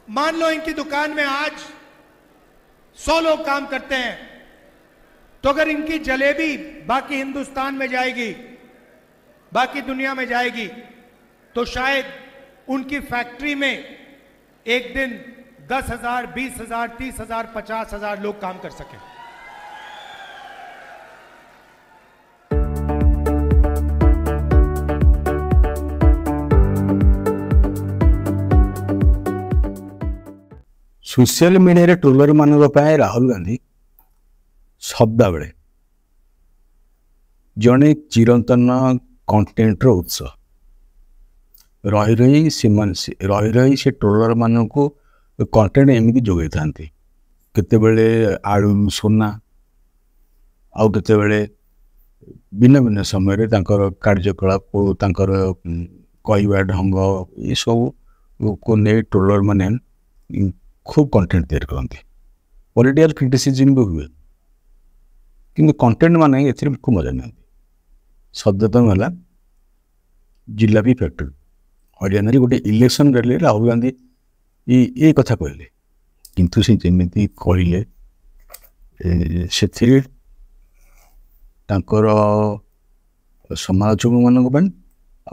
मान लो इनकी दुकान में आज 100 लोग काम करते हैं, तो अगर इनकी जलेबी बाकी हिंदुस्तान में जाएगी, बाकी दुनिया में जाएगी, तो शायद उनकी फैक्ट्री में एक दिन 10,000, 20,000, 30,000, 50,000 लोग काम कर सकें। सोशल मीडिया ट्रोलर मान राहुल गांधी शब्दा बेले जड़े चिरंतन कंटेंटर उत्स रही से ट्रोलर मान को कंटेंट एमती जोगे था केतेबेले आलू सोना आउ केतेबेले भिन्न भिन्न समय कार्यकलाप कहवा ढंग ये सब को नहीं ट्रोलर माने खूब कंटेंट तैयार करते पॉलिटिकल क्रिटिसिज्म भी हुए कि कंटेंट माने ए खूब मजा नहीं सद्यतम है जिलापी फैक्ट्री हरियाणा गोटे इलेक्शन रैली राहुल गांधी ये कथा कहले किंतु से जमी कहले से समालोचक मान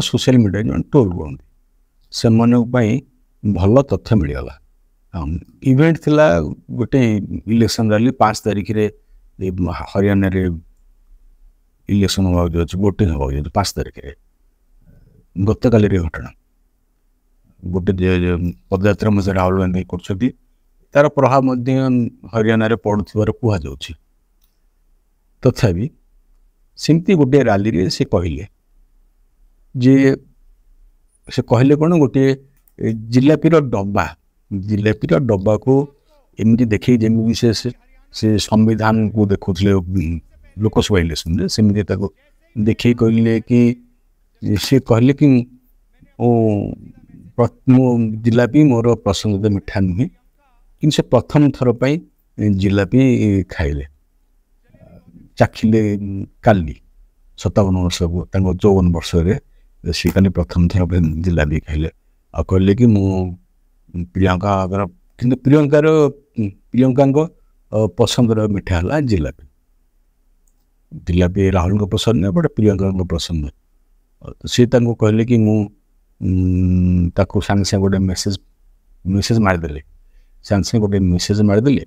सोशल मीडिया जो ट्रोल करते से भल तथ्य मिलगला इवेंट थिला गोटे इलेक्शन रैली 5 तारिख रे हरियाणा रे इलेक्शन वोटिंग हो 5 तारिख रे गत काली घटना गोटे पदयात्रा मध्य राहुल गांधी कर तार प्रभाव हरियाणा रे पड़ुथिबार कुहा जाउछि तथापि सेमती गोटे रैली रे से कहले जे से कहले कौन गोटे जिलापीर डब्बा को एमती देखे जमी से संविधान को देखुले लोकसभा इलेक्शन सेमती देखे कहले कि से कहले कि जिलापी मोर पसंद मिठा नुहे कि से प्रथम थर पर जिलापी खाइले चाखिले काली 57 वर्ष को 54 वर्ष से काली प्रथम थर पर जिलापी खाइले आ कहले कि प्रियंका कि प्रियंका पसंद मिठा है जिलापी जिलापी राहुल को पसंद नहीं बट प्रियंका को पसंद सी कहले कि सागे सागे गोटे मेसेज मारिदे सागे सागे गोटे मेसेज मारिदे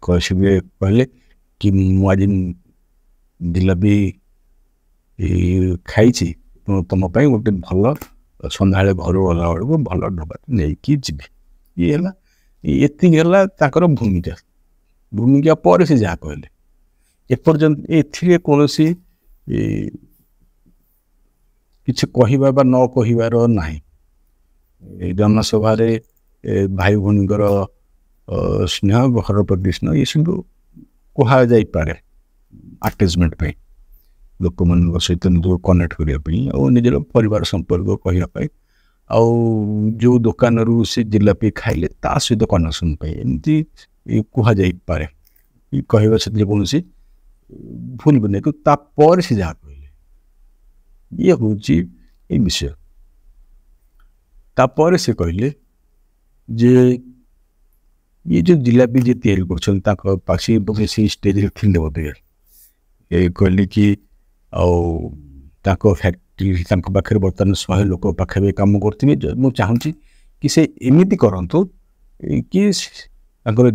कहले कि मुझे जिलापी खाई तुम गोटे भल सन्ध्या घर गला बेलू भल डब्बा नहीं जी ये भूमिका पर से जहाँ कहले एपर्यंत ए कौन किसी कहवा बा न कहबार ना जनसभा भाई भौणीकर स्नेह घर प्रति स्नेह ये सब कह जापे आटाचमेंट लोक मान सहित निज कनेक्ट करने और निजर परिवार संपर्क कहवाई जो दुकान रू से जिलापी खाइले ता सहित कनेक्शन एमती कह जापे कहवा से कौन भूल भी नहीं तापर से जहाँ कहले ये हूँ ये विषय तापर से कहले जे ये जो जिलापी जी तैयारी कर स्टेज थिले बोधे ये कहले कि फैक्ट्री पाखे बर्तमान 100 लोक पाखे कम करते मुझे चाहूँगी कि से एमती करूँ कि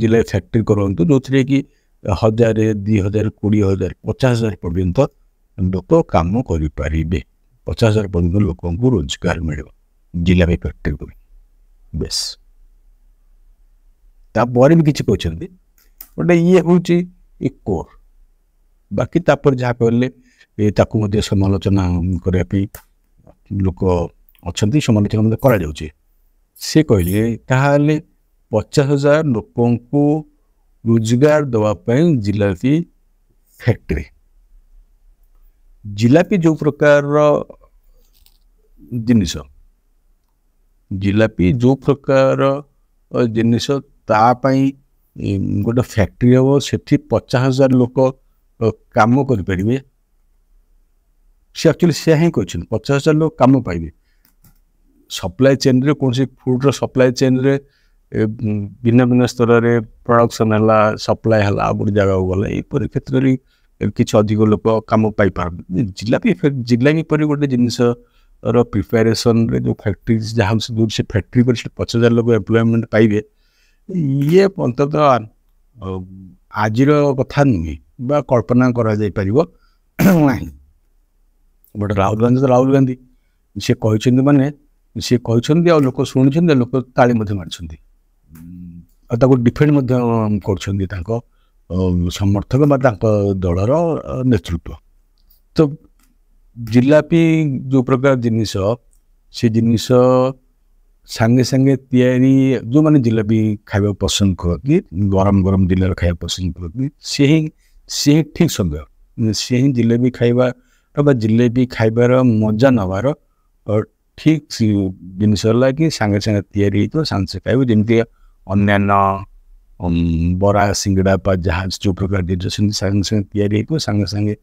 जिला फैक्ट्री करूँ जो थे कि 1000, 2000, 20,000, 50,000 पर्यंत लोक कम करें 50,000 पर्यंत लोक रोजगार मिल जिला फैक्ट्री को बेस तापर भी किसी कहते गोटे ये हूँ कोर बाकी तापर जहाँ कहले समालोचना करने लोक अच्छा समालोचना करा से कहले ताहले 50,000 लोक को रोजगार दवापाई जिलापी फैक्ट्री जिलापी जो प्रकार जिनिस जिलापी जो प्रकार जिनिस तापाई गोटे फैक्ट्री हम से 50,000 लोक काम करें से एक्चुअली से ही कहते 50,000 लोग कम पाइबे सप्लाई चेन रे कौन फुड्र सप्लाई चेन रे भिन्न भिन्न स्तर में प्रोडक्शन है सप्लाई है आ गोटे जगह गला यहपर क्षेत्र में किसी अधिक लोक कम पाइपार जिलापी जिलापी पर गोटे जिनस प्रिपेरेसन रे जो फैक्ट्री जहाँ दूर से फैक्ट्री पर 50,000 लोग एम्प्लॉयमेंट पाइबे ये अंततः आज कथा नुहे बा कल्पना करा जाय परिबो नहीं बट राहुल गांधी तो राहुल गांधी सी कहते माने सी कहते आ लोक शुणी लोक ताली मार्च डिफेंड कर समर्थक दलर नेतृत्व तो जिलापी जो प्रकार जिनिस से जिनिस सांगे सांगे तैयारी जो मैंने जिलापी खाଇବା पसंद करती गरम गरम जिले खाଇବା पसंद करती सी ही ठीक समय सी ही जिलेबी खाइबार जिलेबी खाइबार मजा नबार ठीक जिनस कि सांगे सांगे तैयारी तो सांगे सांगे खाइब जमी अन्य बरा सिंगड़ा पा जहाँ जो प्रकार जिनस सांगे सांगे तैयारी हो सांगे सांगे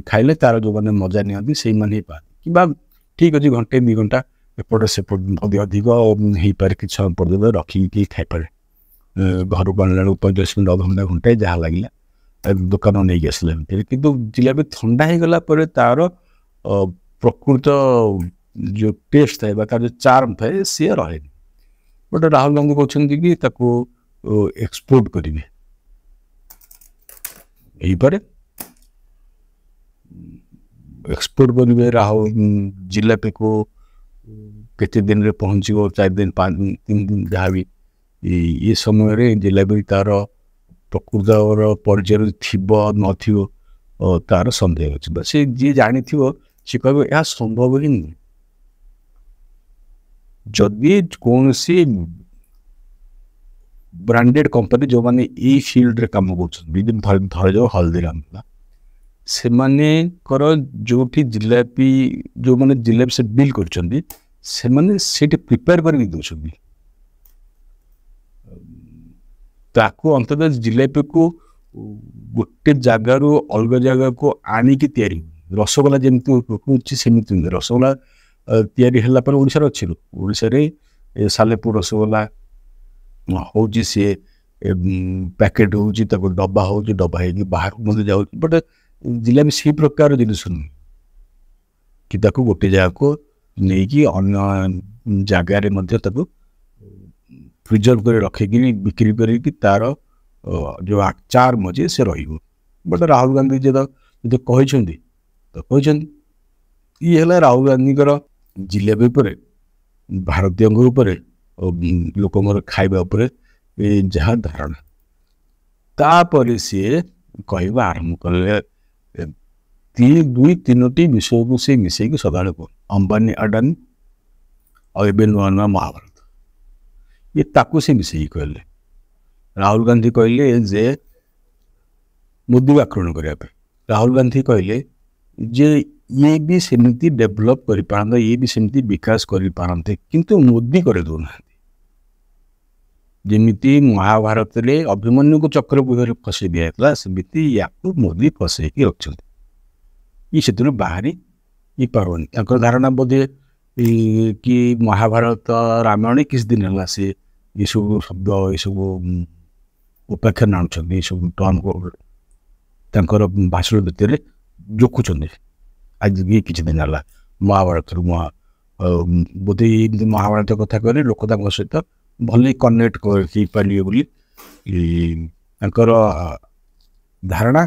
खाइले तार जो मैंने मजा नियंती से मैंने पाती कि ठीक अच्छे घंटे 2 घंटा एपटे सेपट अधिक हो पारे कि समय पर्यटन रखिकी खाईपे घर को आनला 45 मिनट अध घंटा घंटे जहाँ लगे दुकान नहीं आसला कि जिलापी ठंडा हो गला तार प्रकृत जो टेस्ट थाए तार जो चार्म थाए सी रहे बट राहुल गांधी कहते कि एक्सपोर्ट करेंगे यहीपर एक्सपोर्ट करेंगे राहुल जिलापी को केते दिन रे पहुँचो 4 दिन 5 दिन 3 दिन जहाँ भी ये समय रे जिलापी तार प्रकृत पर्यायर थीब न तार सन्देह अच्छे से जी जानी सी कह यह संभव ही नहीं जदि कौन सी ब्रांडेड कंपनी जो माने ई फील्ड रे काम कर जाओ हल्दीराम से माने कर जो जिलापी जो माने जिलापी से डील कर प्रिपेयर कर दौरान ताको अंततः जिलापी को गोटे जगार अलग जगह को आनिकी तैयारी रसगोला जमी सेमती रसगोला तैयारी है ओडिशार अच्छी ओडिशा सालेपुर रसगोला हूँ सी पैकेट हूँ डब्बा हो डब्बा है बाहर मत जाऊँ बट जिलापी से प्रकार जिनस नुह कि गोटे जगह को नहीं अन्य जगार प्रिजर्व कर रखिकी बिक्री करी तार जो चार्म अच्छे से बट राहुल गांधी जो कहते तो कहते ये राहुल गांधी जिलेबी पर भारतीय लोक खाइबा जहाँ धारणा तापर सी कह आरंभ कले 2-3 विषय को सी मिसेक सदा अंबानी अडानी और नुआ नुआ महाभारत ये ताकू से मिसेक कहले राहुल गांधी कहले जे मोदी को आक्रमण करने राहुल गांधी कहले जे ये भी सेमती डेभलप कर पारंते ये भी सेमती विकास कर पारंते किंतु मोदी कर दो ना जमीती महाभारत रे अभिमन्यु को चक्रव्यूह फसई दिया सेमती या मोदी फसईकी रखते ये से बाहरी ये पार्वनी धारणा बोधे कि महाभारत रामायण किस दिन है से ये सब शब्द ये सब उपाख्यान आणुंट ये सब टर्म को भाषण भितर जोखुं आज ये किसी दिन है महाभारत बोधे महाभारत कथा कहले लोक सहित भले कनेक्ट कर पारे बोली धारणा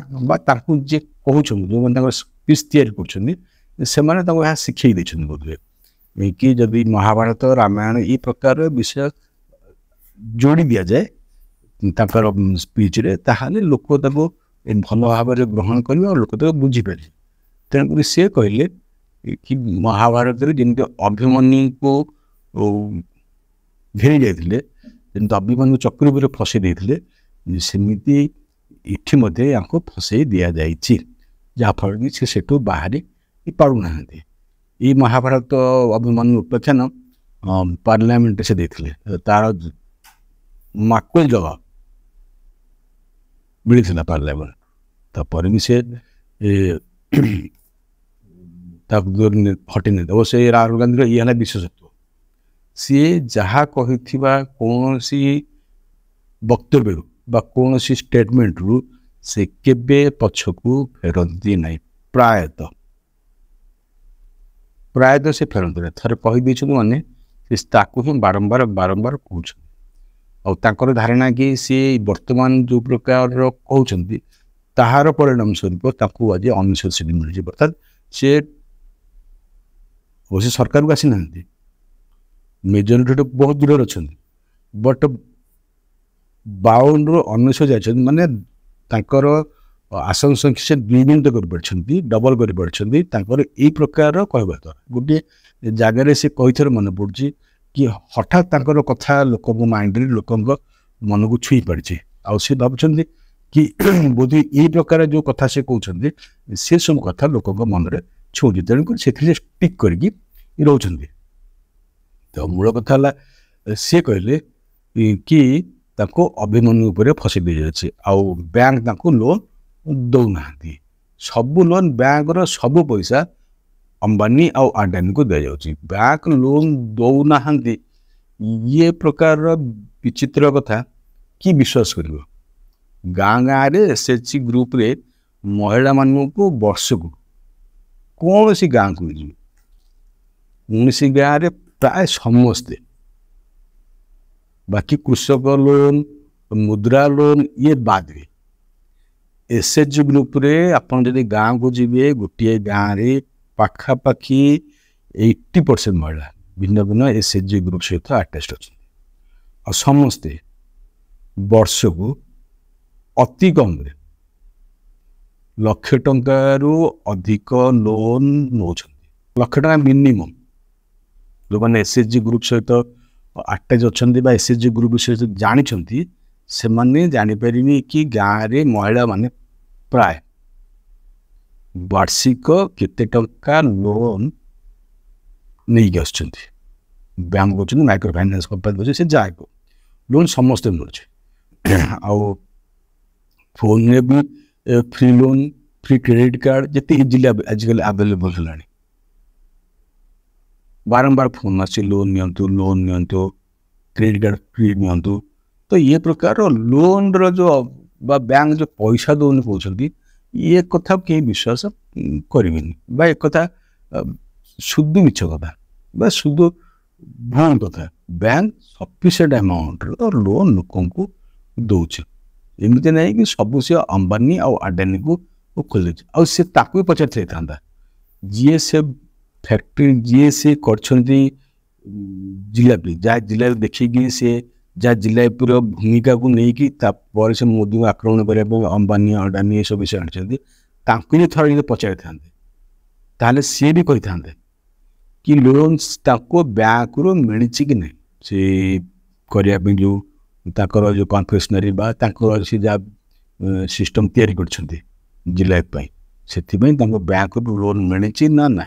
जे कहूँ जो मैंने स्पीच तैयारी कर शिखे देते बोधे कि जदि महाभारत रामायण ये प्रकार विषय जोड़ी दि जाए स्पीच रे ताहाले लोक भल भाव ग्रहण कर और लोक बुझीपारे तेणुक सी कहले कि महाभारत जमी अभिमन्यु को घेरी जाते अभिमन्यु चक्रव्यूह फसई देते सेमती इठी या फसई दि जाए जहाँफल कि सेठू बाहरी पाना ये महाभारत अभिमन्यु उपाख्यान पार्लियामेंट से देते तार माकुल जवाब मिलता पार्लियामेंट तापर भी से हटि नहीं अवश्य राहुल गांधी ये विशेषत्व सी जहाँ कहिथिबा कौनसी वक्तव्य बा कौनसी स्टेटमेंट रु से केबे पछकू फेरती नहीं प्रायतः प्रायतः से फेरती नहीं थरे कही देछन माने से ताकू ही बारंबार बारंबार कहउछ और ताकर धारणा कि सी वर्तमान जो प्रकार कहउछंती ताहार परिणाम स्वरूप ताकू आज अननेसेसरी मिल अर्थात से अवश्य सरकार को आसी ना मेजोरिटी तो बहुत दूर अच्छा बट 52 रु 19 जाइए माने तांकर आसन संख्या से द्विगुणित कर डबल कर यही प्रकार कहवा द्वारा गोटे जगार से कही मन पड़ी कि हठात तांकर कथा लोक माइंड लोक मन को छुई पारे आउ सी भावुं कि बोध यही प्रकार जो कथा से कहते से सब कथा लोक मन में छुँच तेणुक से स्टिक करके रोचंदी तो मूल कथा सी कहले कि ताको अभिमन्यु उपर फसी दी जाए आउ बैंक ताको लोन दौना सबू लोन बैंक रो सबू पैसा अंबानी आउ अडानी को दि जाऊँगी बैंक लोन दौना ये प्रकार विचित्र कथा कि विश्वास कर गाँ गाँव में एसएचजी ग्रुप रे महिला मान को वर्ष को कौन सी गाँव को कौन सी गाँव में प्राय समस्ते बाकी कृषक लोन मुद्रा लोन ये बाद में एसएचजी ग्रुप रे आपन जदि गाँव को जीवे गोटे गाँव में पाखापाखि 80% महिला भिन्न भिन्न एसएचजी ग्रुप सहित अटैच्ड अच्छा और समस्ते वर्ष को अति कम लक्ष टंकार अधिक लोन नौ लक्ष टका मिनिमम जो मैंने एसएचजी ग्रुप सहित अटैच अच्छा एसएचजी ग्रुप सहित जानी से मैंने जानीपर कि गाँव में महिला माने प्राय वार्षिक केते टंका लोन नहीं बैंक दौरान माइक्रो फाइनान्स कंपनी से जाए लोन समस्त मिलूँ आउ फोन में भी free loan free credit card जिते इजिली आजिकल अवेलेबल है बारंबार फोन आसी लोन नियंतु क्रेडिट कार्ड फ्री नियंतु तो ये प्रकार लोन रो जो बा बैंक जो पैसा दौन कहते ये कथा कहीं विश्वास करें बा एक कथा शुद्ध मिछ कथा बा शुद्ध भ्रम कथा बैंक सफिशिएंट अमाउंट लोन लोक दौर एमती ना कि सब से अंबानी आउ अडानी को खोल दे सी पचार था जी से फैक्ट्री जी से कर जिलापी जहाँ जिला देखिकी से जहाँ जिलापीर भूमिका को लेकिन से मोदी को आक्रमण करने अंबानी अडानी ये सब विषय आनी थोड़ा पचारि था सी भी कही था कि लोन बैंक रू मिली कि नहीं से करने जो ताकर जो कन्फेक्शनरी बा सी जहाँ सिस्टम तैयारी कर जिलापी से बैंक रू लोन मिली ना ना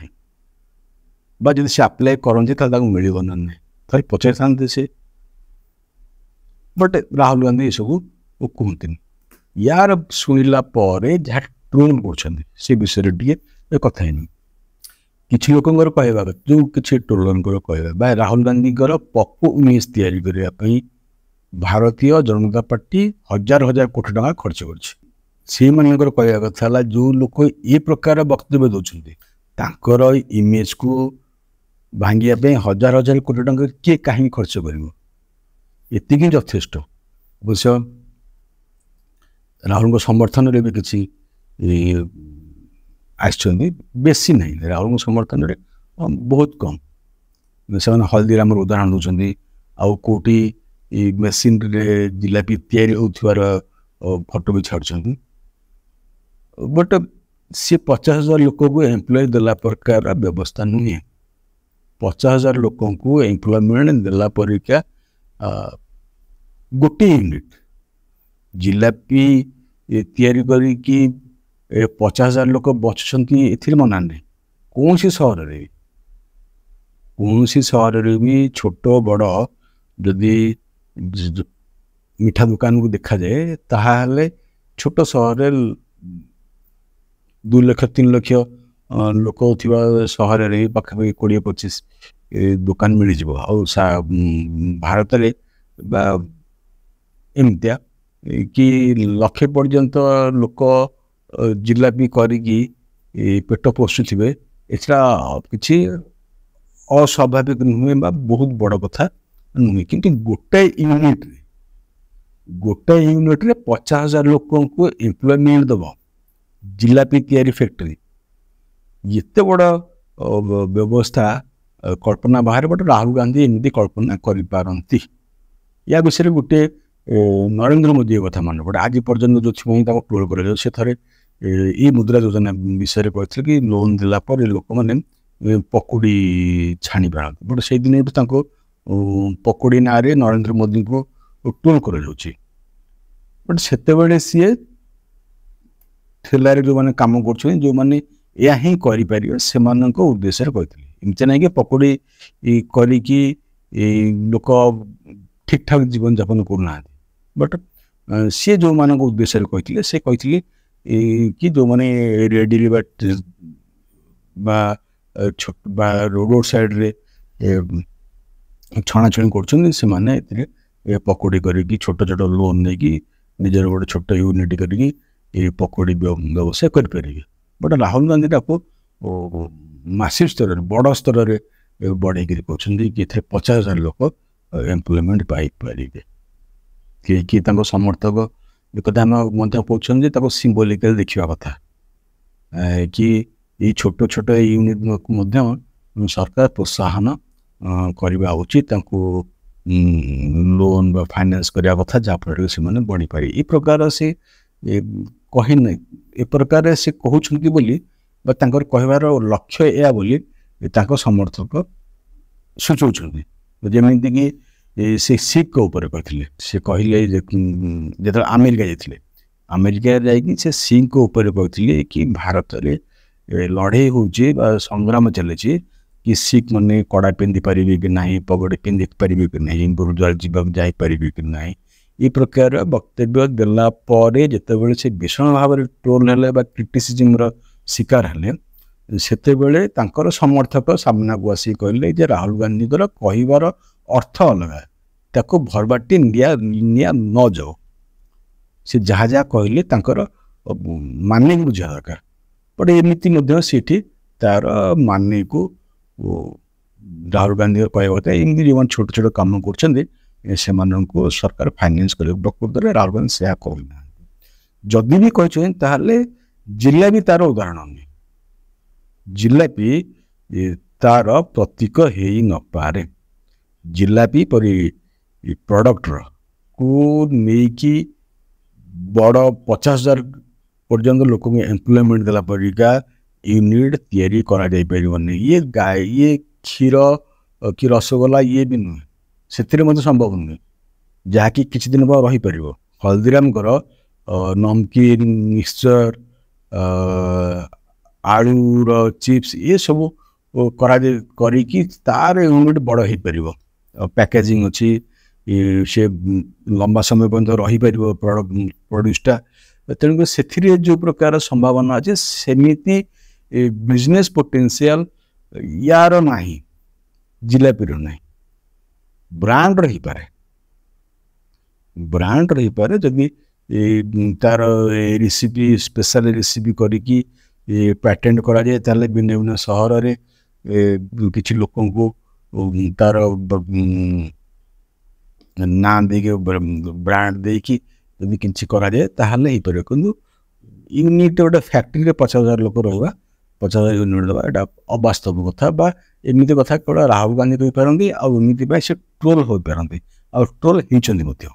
बा जब से आप्लाय करते मिल ना ना थोड़ा पचारि था से बट राहुल गांधी ये सब कहते यार शुणिला जहाँ ट्रोल कर विषय टे कथा किसी लोक कहवा जो किसी ट्रोलर कहवा राहुल गांधी पक्कू इमेज तैयारी करने भारतीय जनता पार्टी हजार हजार कोटी टका खर्च कर कहवा कथा जो लोक ये प्रकार वक्तव्य दौरान इमेज को भांगे हजार हजार कोटी टका किए कहीं खर्च कर ये यथेष्ट अवश्य राहुल को समर्थन रे भी किसी बेसी नहीं राहुल को समर्थन रे बहुत कम से हल्दीराम उदाहरण दूसरी आउ कोटी मेसीन रे जिलापी तैयारी होथिबार फोटो भी छाड़ बट सी 50,000 लोक को एम्प्लॉय देला प्रकार व्यवस्था नुहे 50,000 लोक को एम्प्लॉयमेंट देला परिका गोटे यूनिट जिलापी तैयारी करी 50,000 लोक बचुंट ए मना नहीं कौन सी सहर भी छोट बड़ जदि मिठा दुकान को देखा जाए ताहले छोट सहर 2 लाख 3 लाख लोक सहर पाखापाखि 20-25 ଦୋକାନ ମିଳିଯିବ ଆଉ ଭାରତରେ ବା ଏମିତିଆ କି ଲକ୍ଷେ ପର୍ଯ୍ୟନ୍ତ ଲୋକ ଜିଲାପି କରିକି ପେଟ ପୋଷୁଥିବେ, ଏଟା କିଛି ଅସ୍ୱାଭାବିକ ନୁହେଁ ବା ବହୁତ ବଡ଼ କଥା ନୁହେଁ। କିନ୍ତୁ ଗୋଟାଏ ୟୁନିଟ୍ରେ 50,000 ଲୋକଙ୍କୁ ଏମ୍ପ୍ଲୟମେଣ୍ଟ ଦେବ ଜିଲାପି ତିଆରି ଫ୍ୟାକ୍ଟ୍ରି, ଏତେ ବଡ଼ ବ୍ୟବସ୍ଥା କଳ୍ପନା ବାହାରେ। ବଟ୍ ରାହୁଲ ଗାନ୍ଧୀ ଏମିତି କଳ୍ପନା କରିପାରନ୍ତି। ୟା ବିଷୟରେ ଗୋଟେ ନରେନ୍ଦ୍ର ମୋଦି କଥା ମନେ ପଡ଼େ। ଆଜି ପର୍ଯ୍ୟନ୍ତ ଯେଉଁଥିପାଇଁ ତାକୁ ଟ୍ରୋଲ୍ କରାଯାଉଛି, ସେ ଥରେ ଏଇ ମୁଦ୍ରା ଯୋଜନା ବିଷୟରେ କହିଥିଲେ କି ଲୋନ୍ ଦେଲା ପରେ ଲୋକମାନେ ପକୁଡ଼ି ଛାଣି ପାରନ୍ତି। ବଟ୍ ସେଇଦିନଠୁ ତାଙ୍କୁ ପକୁଡ଼ି ନାଁରେ ନରେନ୍ଦ୍ର ମୋଦିଙ୍କୁ ଟ୍ରୋଲ୍ କରାଯାଉଛି। ବଟ୍ ସେତେବେଳେ ସିଏ ଠେଲାରେ ଯେଉଁମାନେ କାମ କରୁଛନ୍ତି, ଯେଉଁମାନେ ଏହା ହିଁ କରିପାରିବେ, ସେମାନଙ୍କ ଉଦ୍ଦେଶ୍ୟରେ କହିଥିଲେ। ଏମିତି ନାହିଁ କି ପକୁଡ଼ି କରିକି ଲୋକ ଠିକ୍ ଠାକ୍ ଜୀବନଯାପନ କରୁନାହାନ୍ତି। ବଟ୍ ସିଏ ଯେଉଁମାନଙ୍କ ଉଦ୍ଦେଶ୍ୟରେ କହିଥିଲେ, ସେ କହିଥିଲେ କି ଯେଉଁମାନେ ରେଡ଼ିରେ ବା ରୋଡ଼ ସାଇଡ଼ରେ ଛଣାଛଣି କରୁଛନ୍ତି, ସେମାନେ ଏଥିରେ ପକୁଡ଼ି କରିକି ଛୋଟ ଛୋଟ ଲୋନ୍ ନେଇକି ନିଜର ଗୋଟେ ଛୋଟ ୟୁନିଟ୍ କରିକି ପକୁଡ଼ି ବ୍ୟବସାୟ କରିପାରିବେ। ବଟ୍ ରାହୁଲ ଗାନ୍ଧୀ ତାକୁ ମାସିଭ୍ ସ୍ତରରେ, ବଡ଼ ସ୍ତରରେ ବଢ଼େଇକିରି କହୁଛନ୍ତି କି ଏଥିରେ 50,000 ଲୋକ ଏମ୍ପ୍ଲୟମେଣ୍ଟ ପାଇପାରିବେ। କିଏ ତାଙ୍କ ସମର୍ଥକ ଏକଥା ଆମେ ମଧ୍ୟ କହୁଛନ୍ତି ଯେ ତାକୁ ସିମ୍ବୋଲିକାଲି ଦେଖିବା କଥା କି ଏଇ ଛୋଟ ଛୋଟ ୟୁନିଟ୍କୁ ମଧ୍ୟ ସରକାର ପ୍ରୋତ୍ସାହନ କରିବା ଉଚିତ, ତାଙ୍କୁ ଲୋନ୍ ବା ଫାଇନାନ୍ସ କରିବା କଥା, ଯାହାଫଳରେ ସେମାନେ ବଢ଼ିପାରିବେ। ଏ ପ୍ରକାର ସେ କହିନାହିଁ, ଏ ପ୍ରକାର ସେ କହୁଛନ୍ତି ବୋଲି ବା ତାଙ୍କର କହିବାର ଲକ୍ଷ୍ୟ ଏହା ବୋଲି ତାଙ୍କ ସମର୍ଥକ ସୂଚାଉଛନ୍ତି। ଯେମିତିକି ସେ ଶିଖଙ୍କ ଉପରେ କହିଥିଲେ, ସେ କହିଲେ ଯେତେବେଳେ ଆମେରିକା ଯାଇଥିଲେ, ଆମେରିକାରେ ଯାଇକି ସେ ଶିଖଙ୍କ ଉପରେ କହିଥିଲେ କି ଭାରତରେ ଲଢ଼େଇ ହେଉଛି ବା ସଂଗ୍ରାମ ଚାଲିଛି कि सिख मैंने कड़ा पिंधि पारे कि ना, पगड़ी पिंधि पारे कि ना, गुरुद्वार जावाक जापारे कि ना, ये प्रकार वक्तव्य देलापर जितेबाला से भीषण भाव में ट्रोल है क्रिटिसिजम शिकार है, सेतेबेले तांकर समर्थक सामना को आसी कहले जे राहुल गांधी कहबार अर्थ अलग, ताको भरबाटी निया न जाओ, से जहाँ जहाँ कहले तांकर माने बुझा दरकार। बट एमती सीठी तार माने को राहुल गांधी कहता है एमती जो छोट छोट कम कर सरकार फाइनेंस कर प्रकृत में राहुल गांधी से कहना जदि भी कहते जिलापी तार उदाहरण नहीं, जिलापी तार प्रतीक हो न पारे, जिलापी परी प्रोडक्ट को लेकिन बड़ 50,000 पर्यंत लोक एम्प्लयमेंट देला परिका यूनिट तैयारी करा जाई परिबनी। ये गाय ये क्षीर कि रसगोला ये भी नुहे से मत संभव नुहे जहाँकि किसी दिन बाद रही पार। हल्दीराम नमकीन मिक्सचर आलूर चिप्स ये सब करी तार यूनिट बड़ हो पार, पैकेजिंग अच्छी से लंबा समय पर्यंत रही पार प्रोड्यूसटा। तेणुक से जो प्रकार संभावना अच्छे सेमिति बिजनेस पोटेंशियल यार नहीं, जिलापीर नहीं, ब्रांड रही पारे, ब्रांड रही पारे जदि तार रेसिपी स्पेशल रेसिपी करी पैटेंट करा जाए ताले भिन्न भिन्न सहर रे किछि लोकन को तार ना देके ब्रांड देकी जदि किछि करा जाए ताहले ही पारे। किंतु यूनिट गोटे फैक्ट्री 50,000 लोक रहा 50,000 यूनिट देवा एटा अवास्तव कथा बा एमती कथा केवल राहुल गांधी कही पारती आमती से ट्रोल हो पारती आ ट्रोल होती।